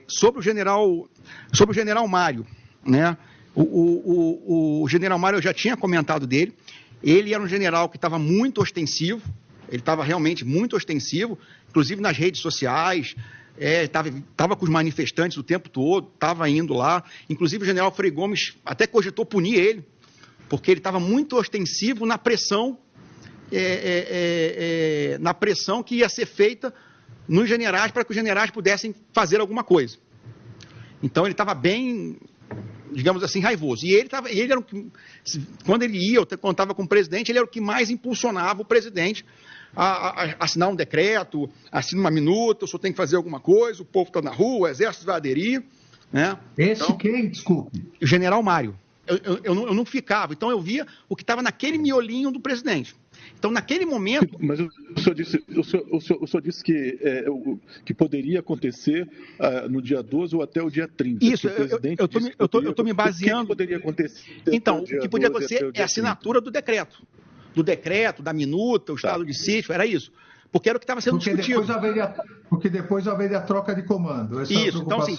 Sobre o general Mário, né? O general Mário, eu já tinha comentado dele. Ele era um general que estava muito ostensivo, ele estava realmente muito ostensivo, inclusive nas redes sociais, estava com os manifestantes o tempo todo, estava indo lá. Inclusive o general Frei Gomes até cogitou punir ele, porque ele estava muito ostensivo na pressão, que ia ser feita nos generais, para que os generais pudessem fazer alguma coisa. Então ele estava bem, digamos assim, raivoso. E ele era quando ele ia, quando estava com o presidente, ele era o que mais impulsionava o presidente a assinar um decreto, assina uma minuta, o senhor tem que fazer alguma coisa, o povo está na rua, o exército vai aderir. Né? Então, quem? Desculpe. O general Mário. Eu não ficava, então eu via o que estava naquele miolinho do presidente. Então, naquele momento... Mas o senhor disse que poderia acontecer no dia 12 ou até o dia 30. Isso, eu estou me baseando... O que poderia acontecer? Então, o que poderia acontecer é a assinatura do decreto. Da minuta, o estado de sítio, era isso. Porque era o que estava sendo discutido. Porque depois haveria a troca de comando. Isso, então assim,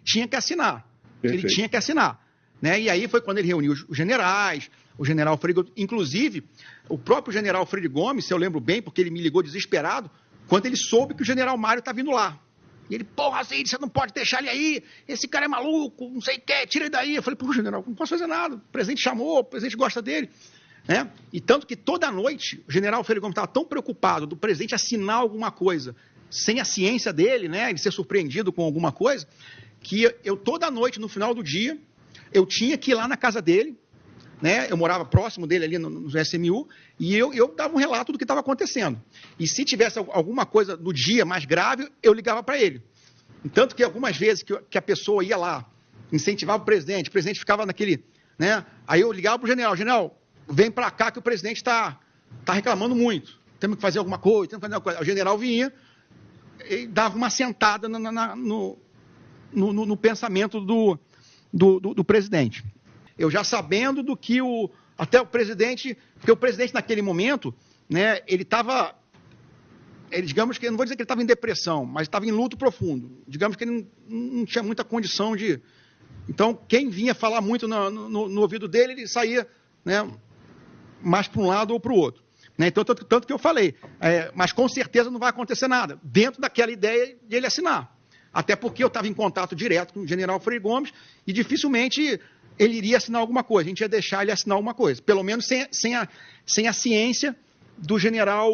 tinha que assinar. Ele tinha que assinar. Né? E aí foi quando ele reuniu os generais, o general Frei Gomes, inclusive o próprio general Frei Gomes, se eu lembro bem, porque ele me ligou desesperado, quando ele soube que o general Mário está vindo lá. E ele, porra, assim, você não pode deixar ele aí, esse cara é maluco, não sei o que, tira ele daí. Eu falei, pô, general, não posso fazer nada, o presidente chamou, o presidente gosta dele. Né? E tanto que toda noite o general Frei Gomes estava tão preocupado do presidente assinar alguma coisa, sem a ciência dele, né, ele ser surpreendido com alguma coisa, que eu toda noite, no final do dia, eu tinha que ir lá na casa dele, né? Eu morava próximo dele ali no SMU, e eu dava um relato do que estava acontecendo. E se tivesse alguma coisa no dia mais grave, eu ligava para ele. Tanto que algumas vezes que a pessoa ia lá, incentivava o presidente ficava naquele... Né? Aí eu ligava para o general, vem para cá que o presidente está reclamando muito, temos que fazer alguma coisa, O general vinha e dava uma sentada no pensamento do presidente. Eu já sabendo do que até o presidente, porque o presidente naquele momento, né, digamos que, eu não vou dizer que ele estava em depressão, mas estava em luto profundo. Digamos que ele não tinha muita condição de... Então, quem vinha falar muito no ouvido dele, ele saía, né, mais para um lado ou para o outro. Né? Então, tanto que eu falei, mas com certeza não vai acontecer nada, dentro daquela ideia de ele assinar. Até porque eu estava em contato direto com o general Frei Gomes e dificilmente ele iria assinar alguma coisa, a gente ia deixar ele assinar alguma coisa, pelo menos sem a ciência do general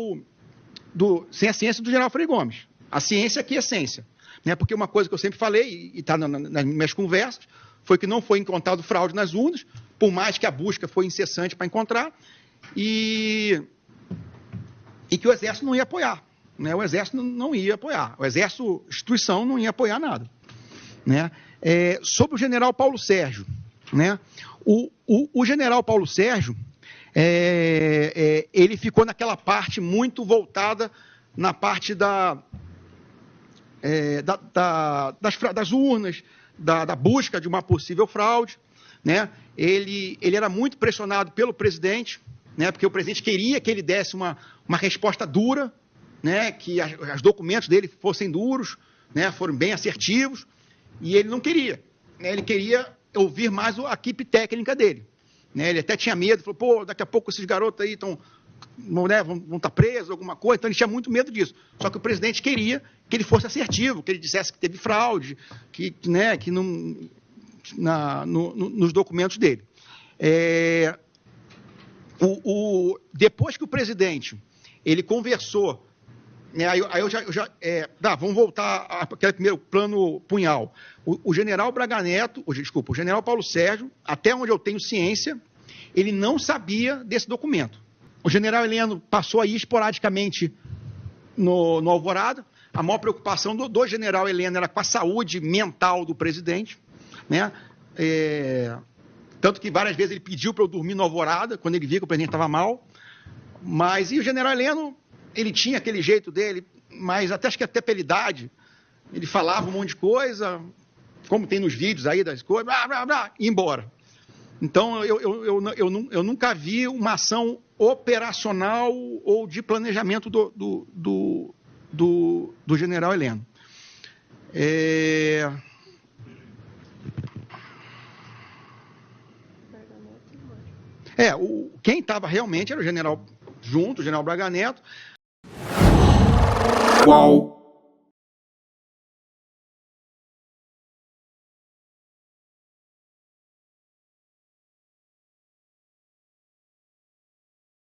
Frei Gomes. A ciência aqui é essência. Né? Porque uma coisa que eu sempre falei, e está nas minhas conversas, foi que não foi encontrado fraude nas urnas, por mais que a busca foi incessante para encontrar, e que o Exército não ia apoiar. Né? O Exército não ia apoiar. O Exército, instituição, não ia apoiar nada. Né? Sobre o general Paulo Sérgio, né? O general Paulo Sérgio, ele ficou naquela parte muito voltada na parte das urnas, da busca de uma possível fraude. Né? Ele era muito pressionado pelo presidente, né? Porque o presidente queria que ele desse uma resposta dura, né? Que os documentos dele fossem duros, né? Foram bem assertivos, e ele não queria. Né? Ele queria ouvir mais a equipe técnica dele. Né? Ele até tinha medo, falou, pô, daqui a pouco esses garotos aí vão estar presos, alguma coisa, então ele tinha muito medo disso. Só que o presidente queria que ele fosse assertivo, que ele dissesse que teve fraude, que não, nos documentos dele. Depois que o presidente ele conversou, né, vamos voltar àquele primeiro plano Punhal. O general Braga Neto, o general Paulo Sérgio, até onde eu tenho ciência, ele não sabia desse documento. O general Heleno passou aí esporadicamente no Alvorada. A maior preocupação do general Heleno era com a saúde mental do presidente, né? Tanto que várias vezes ele pediu para eu dormir no Alvorada, quando ele via que o presidente estava mal. E o general Heleno, ele tinha aquele jeito dele, mas acho que até pela idade, ele falava um monte de coisa, como tem nos vídeos aí das coisas, e ia embora. Então, eu nunca vi uma ação operacional ou de planejamento do general Heleno. Quem estava realmente era o general junto, o general Braga Neto. Qual?